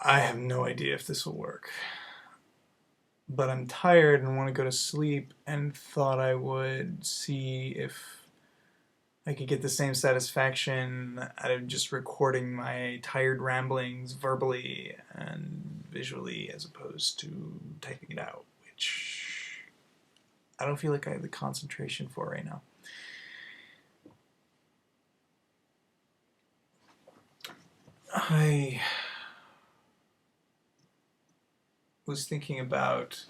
I have no idea if this will work, but I'm tired and want to go to sleep and thought I would see if I could get the same satisfaction out of just recording my tired ramblings verbally and visually as opposed to typing it out, which I don't feel like I have the concentration for right now. I was thinking about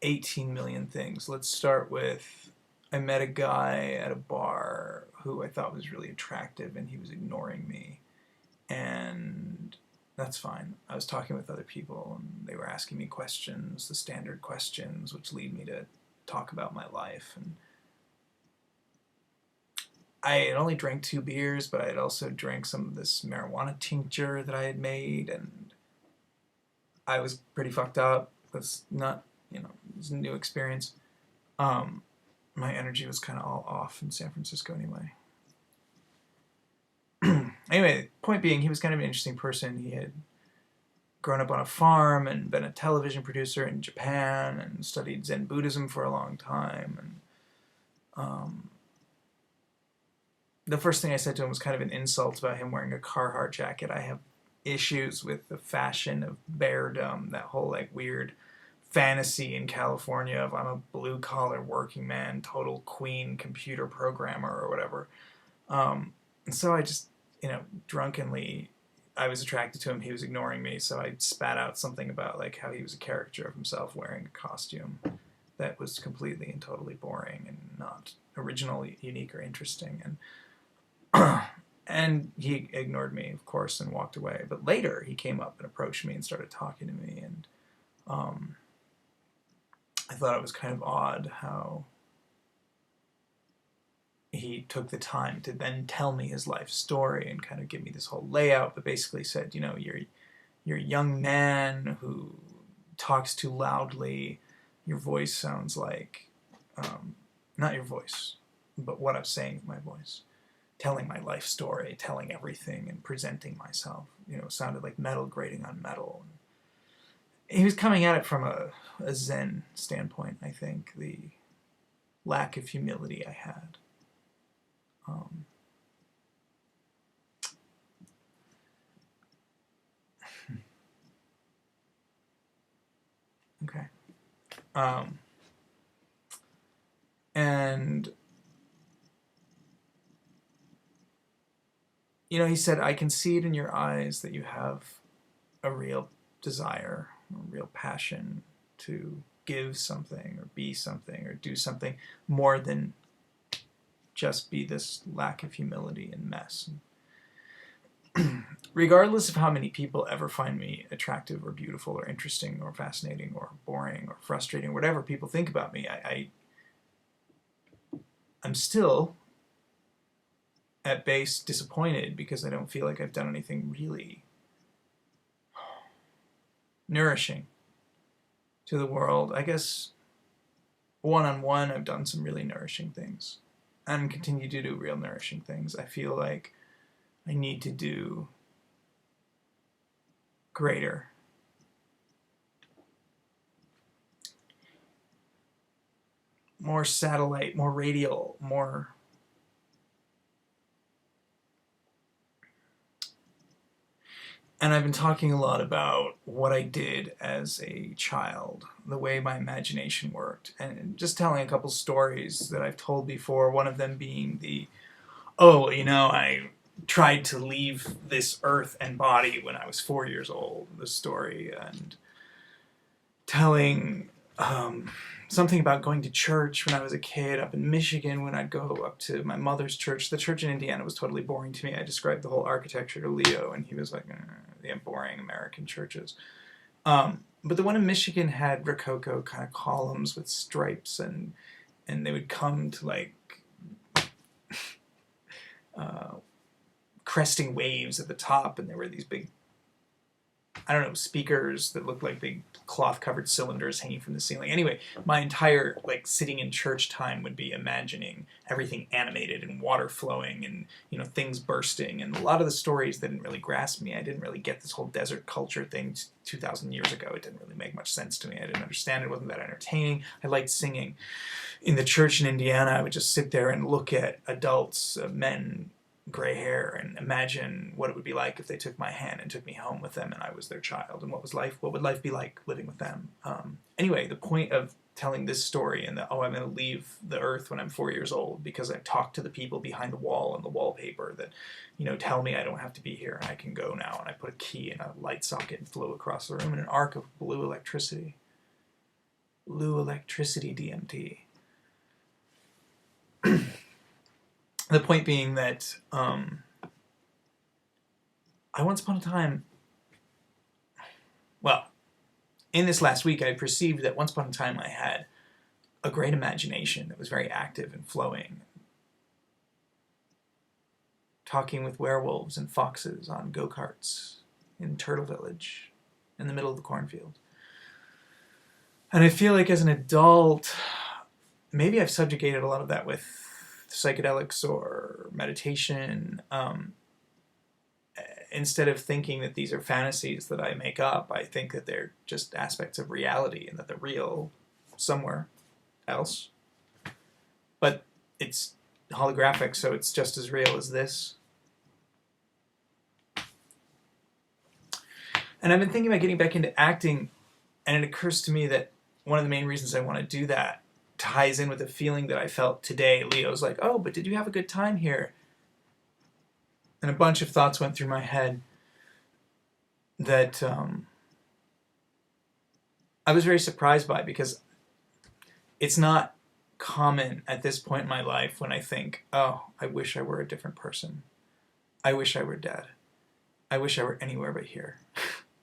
18 million things. Let's start with I met a guy at a bar who I thought was really attractive and he was ignoring me. And that's fine. I was talking with other people and they were asking me questions, the standard questions, which lead me to talk about my life. And I had only drank 2 beers, but I had also drank some of this marijuana tincture that I had made, and I was pretty fucked up. It was not, it was a new experience. My energy was kind of all off in San Francisco anyway. Anyway, point being, he was kind of an interesting person. He had grown up on a farm and been a television producer in Japan and studied Zen Buddhism for a long time. And the first thing I said to him was kind of an insult about him wearing a Carhartt jacket. I have issues with the fashion of beardom, that whole like weird fantasy in California of I'm a blue collar working man, total queen computer programmer or whatever. And so I just, drunkenly, I was attracted to him. He was ignoring me, so I spat out something about like how he was a caricature of himself wearing a costume that was completely and totally boring and not original, unique, or interesting. And he ignored me, of course, and walked away. But later, he came up and approached me and started talking to me, and I thought it was kind of odd how he took the time to then tell me his life story and kind of give me this whole layout, but basically said, you're a young man who talks too loudly. Your voice sounds like, not your voice, but what I'm saying with my voice. Telling my life story, telling everything, and presenting myself. Sounded like metal grating on metal. He was coming at it from a Zen standpoint, I think. The lack of humility I had. Okay. And he said, I can see it in your eyes that you have a real desire, a real passion to give something or be something or do something more than just be this lack of humility and mess. Regardless of how many people ever find me attractive or beautiful or interesting or fascinating or boring or frustrating, whatever people think about me, I'm still at base disappointed because I don't feel like I've done anything really nourishing to the world. I guess one-on-one I've done some really nourishing things and continue to do real nourishing things. I feel like I need to do greater. More satellite, more radial, more and I've been talking a lot about what I did as a child, the way my imagination worked, and just telling a couple stories that I've told before, one of them being I tried to leave this earth and body when I was 4 years old, the story, and telling something about going to church when I was a kid up in Michigan when I'd go up to my mother's church. The church in Indiana was totally boring to me. I described the whole architecture to Leo, and he was like, yeah, boring American churches. But the one in Michigan had Rococo kind of columns with stripes, and they would come to like cresting waves at the top, and there were these big I don't know, speakers that looked like big cloth-covered cylinders hanging from the ceiling. Anyway, my entire like sitting in church time would be imagining everything animated and water flowing and, you know, things bursting. And a lot of the stories didn't really grasp me. I didn't really get this whole desert culture thing 2,000 years ago. It didn't really make much sense to me. I didn't understand it. It wasn't that entertaining. I liked singing. In the church in Indiana, I would just sit there and look at adults, men, gray hair, and imagine what it would be like if they took my hand and took me home with them and I was their child, and what would life be like living with them. Anyway, the point of telling this story and that, oh, I'm going to leave the earth when I'm 4 years old because I've talked to the people behind the wall and the wallpaper that, you know, tell me I don't have to be here and I can go now, and I put a key in a light socket and flew across the room in an arc of blue electricity. Blue electricity DMT. The point being that I once upon a time, well, in this last week, I perceived that once upon a time I had a great imagination that was very active and flowing. Talking with werewolves and foxes on go-karts in Turtle Village in the middle of the cornfield. And I feel like as an adult, maybe I've subjugated a lot of that with psychedelics or meditation. Instead of thinking that these are fantasies that I make up, I think that they're just aspects of reality and that they're real somewhere else. But it's holographic, so it's just as real as this. And I've been thinking about getting back into acting, and it occurs to me that one of the main reasons I want to do that ties in with the feeling that I felt today. Leo's like, oh, but did you have a good time here? And a bunch of thoughts went through my head that I was very surprised by, because it's not common at this point in my life when I think, oh, I wish I were a different person. I wish I were dead. I wish I were anywhere but here.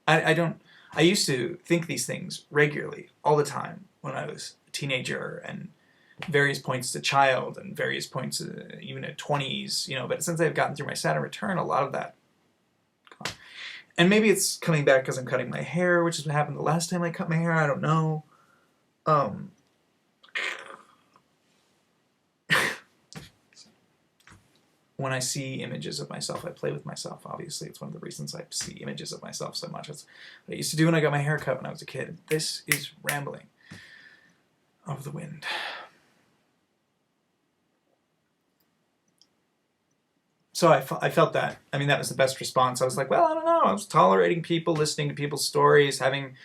I used to think these things regularly, all the time, when I was a teenager and various points as a child and various points even at 20s, you know, but since I've gotten through my Saturn return, a lot of that gone. And maybe it's coming back because I'm cutting my hair, which is what happened the last time I cut my hair, I don't know. When I see images of myself, I play with myself. Obviously, it's one of the reasons I see images of myself so much. It's what I used to do when I got my hair cut when I was a kid. This is rambling of the wind. So I felt that. I mean, that was the best response. I was like, well, I don't know. I was tolerating people, listening to people's stories, having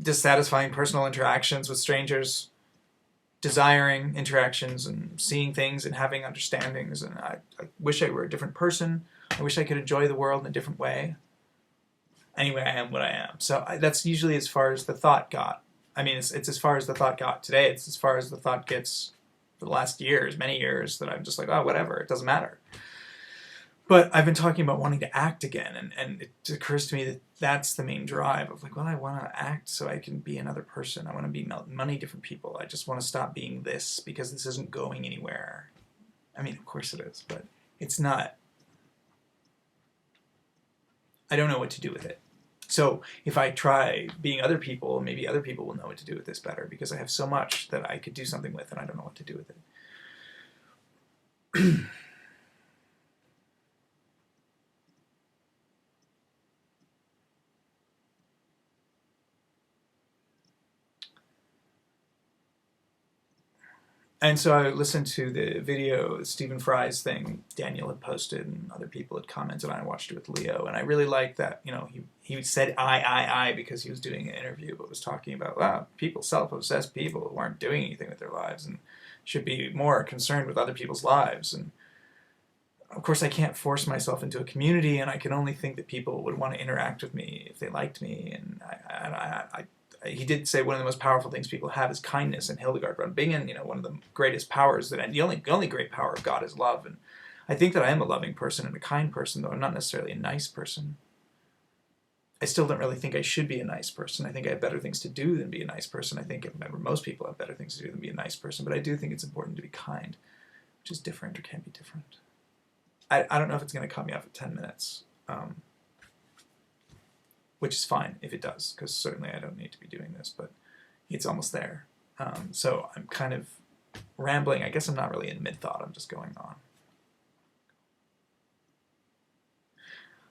dissatisfying personal interactions with strangers, desiring interactions and seeing things and having understandings. And I wish I were a different person. I wish I could enjoy the world in a different way. Anyway, I am what I am. So that's usually as far as the thought got. I mean, it's as far as the thought got today. It's as far as the thought gets for the last years, many years, that I'm just like, oh, whatever, it doesn't matter. But I've been talking about wanting to act again, and it occurs to me that that's the main drive of like, well, I want to act so I can be another person. I want to be many different people. I just want to stop being this because this isn't going anywhere. I mean, of course it is, but it's not. I don't know what to do with it. So if I try being other people, maybe other people will know what to do with this better, because I have so much that I could do something with and I don't know what to do with it. And so I listened to the video, Stephen Fry's thing, Daniel had posted and other people had commented on. I watched it with Leo, and I really liked that, you know, he said I because he was doing an interview, but was talking about, wow, people, self-obsessed people who aren't doing anything with their lives and should be more concerned with other people's lives. And of course I can't force myself into a community, and I can only think that people would want to interact with me if they liked me. And he did say one of the most powerful things people have is kindness, and Hildegard von Bingen, you know, one of the greatest powers, that the only great power of God is love. And I think that I am a loving person and a kind person, though I'm not necessarily a nice person. I still don't really think I should be a nice person. I think I have better things to do than be a nice person. I think most people have better things to do than be a nice person, but I do think it's important to be kind, which is different or can be different. I don't know if it's going to cut me off at 10 minutes. which is fine if it does, because certainly I don't need to be doing this, but it's almost there. So I'm kind of rambling. I guess I'm not really in mid-thought. I'm just going on.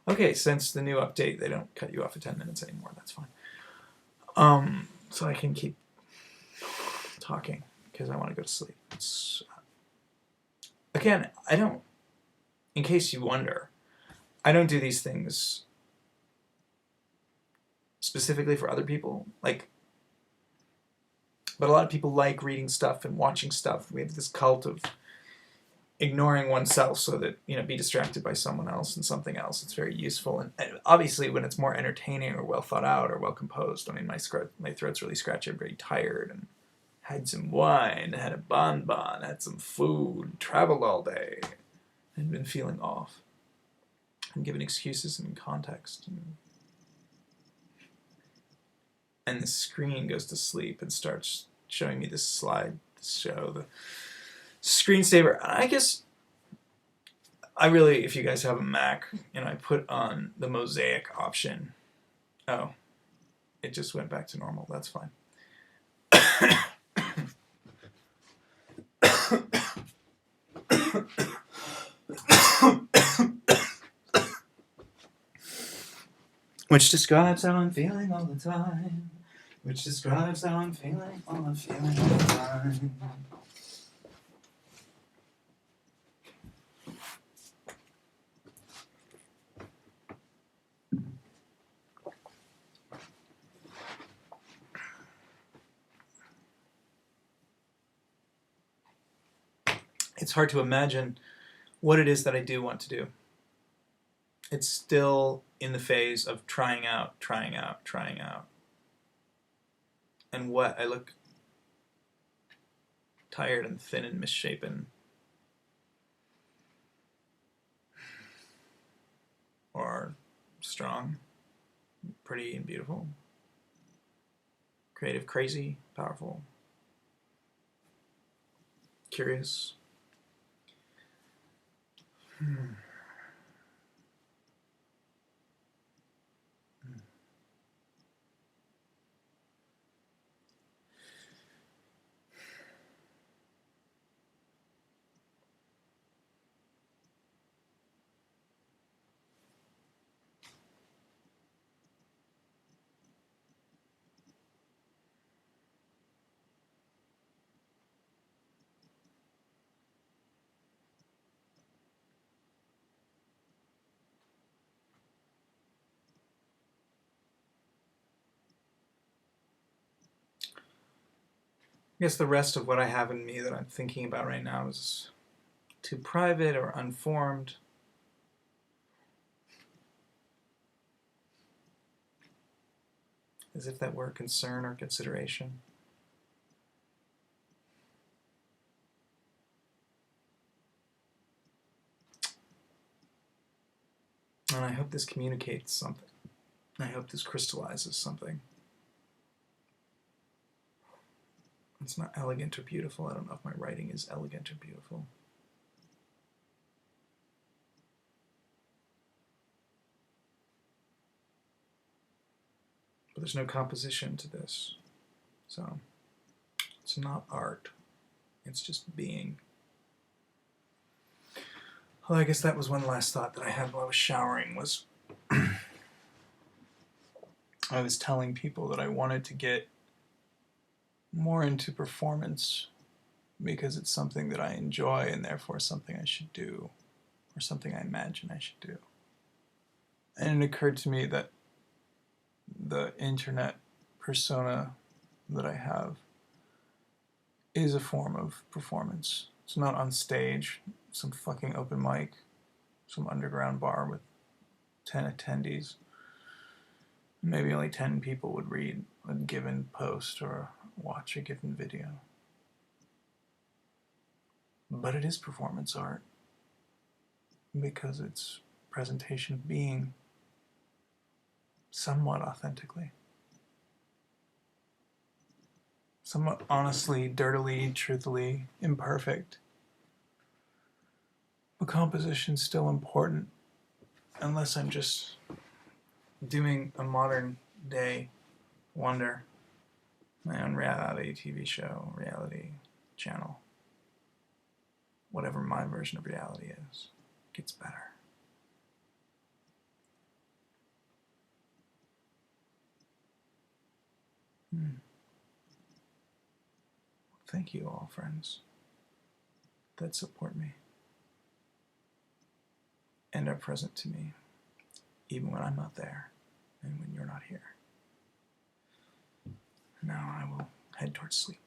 Okay, since the new update, they don't cut you off at 10 minutes anymore. That's fine. So I can keep talking because I want to go to sleep. Again, I don't, in case you wonder, I don't do these things specifically for other people. Like, but a lot of people like reading stuff and watching stuff. We have this cult of ignoring oneself so that, you know, be distracted by someone else and something else. It's very useful. And obviously when it's more entertaining or well thought out or well composed, I mean, my throat's really scratchy. I'm very tired and had some wine, had a bonbon, had some food, traveled all day, and been feeling off. And given excuses and context. And the screen goes to sleep and starts showing me this slide to show the screensaver. I guess I really, if you guys have a Mac, and I put on the mosaic option. Oh, it just went back to normal. That's fine. Which describes how I'm feeling all the time. Which describes how I'm feeling all the time. It's hard to imagine what it is that I do want to do. It's still in the phase of trying out. And what? I look tired and thin and misshapen. Or strong, pretty and beautiful. Creative, crazy, powerful. Curious. I guess the rest of what I have in me that I'm thinking about right now is too private or unformed. As if that were concern or consideration. And I hope this communicates something. I hope this crystallizes something. It's not elegant or beautiful. I don't know if my writing is elegant or beautiful. But there's no composition to this. So it's not art. It's just being. Well, I guess that was one last thought that I had while I was showering was I was telling people that I wanted to get more into performance because it's something that I enjoy and therefore something I should do or something I imagine I should do. And it occurred to me that the internet persona that I have is a form of performance. It's not on stage, some fucking open mic, some underground bar with 10 attendees. Maybe only 10 people would read a given post or watch a given video. But it is performance art because it's presentation of being somewhat authentically. Somewhat honestly, dirtily, truthfully, imperfect. But composition's still important unless I'm just doing a modern day wonder, my own reality TV show, reality channel, whatever my version of reality is, gets better. Thank you all, friends, that support me and are present to me, even when I'm not there and when you're not here. Now I will head towards sleep.